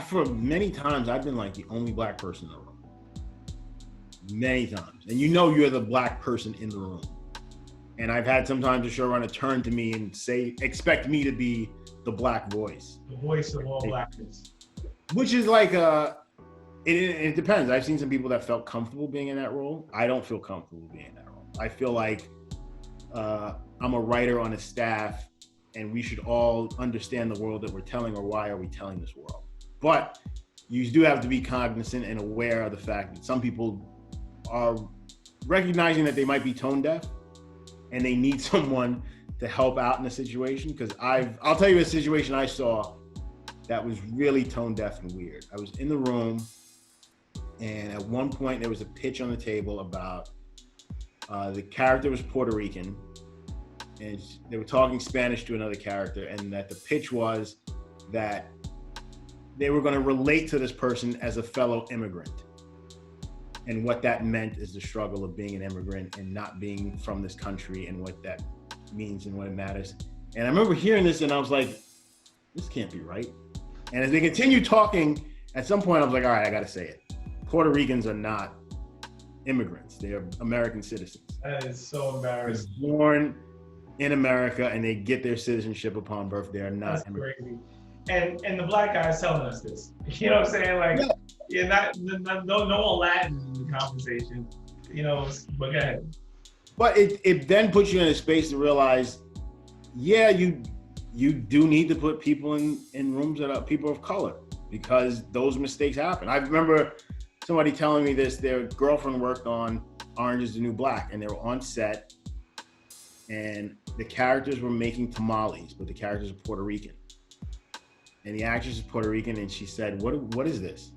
for many times I've been like the only black person in the room. Many times. And you know you're the black person in the room. And I've had sometimes a showrunner turn to me and expect me to be the black voice. The voice of all blackness. Which is like it depends. I've seen some people that felt comfortable being in that role. I don't feel comfortable being in that role. I feel like I'm a writer on a staff and we should all understand the world that we're telling, or why are we telling this world? But you do have to be cognizant and aware of the fact that some people are recognizing that they might be tone deaf and they need someone to help out in a situation. Because I'll tell you a situation I saw that was really tone deaf and weird. I was in the room and at one point there was a pitch on the table about the character was Puerto Rican and they were talking Spanish to another character, and that the pitch was that they were going to relate to this person as a fellow immigrant. And what that meant is the struggle of being an immigrant and not being from this country and what that means and what it matters. And I remember hearing this and I was like, this can't be right. And as they continued talking, at some point I was like, all right, I got to say it. Puerto Ricans are not immigrants. They are American citizens. That is so embarrassing. They're born in America and they get their citizenship upon birth. They are not. That's crazy. And the black guy is telling us this. You know what I'm saying? Like, you're not no more Latin in the conversation. You know, but go ahead. But it then puts you in a space to realize, yeah, you do need to put people in rooms that are people of color, because those mistakes happen. I remember somebody telling me this, their girlfriend worked on Orange is the New Black, and they were on set, and the characters were making tamales, but the characters are Puerto Rican. And the actress is Puerto Rican, and she said, what is this?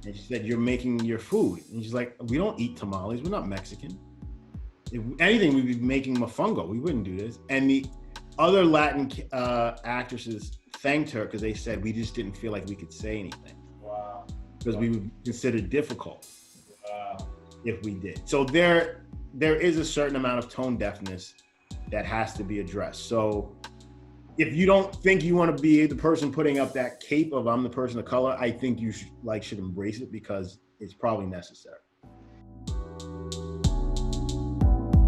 And she said, you're making your food. And she's like, we don't eat tamales, we're not Mexican. If anything, we'd be making mofongo, we wouldn't do this. And the other Latin actresses thanked her because they said, we just didn't feel like we could say anything. Wow. Because we would consider it difficult if we did. So there is a certain amount of tone deafness that has to be addressed. So if you don't think you want to be the person putting up that cape of I'm the person of color, I think you should embrace it, because it's probably necessary.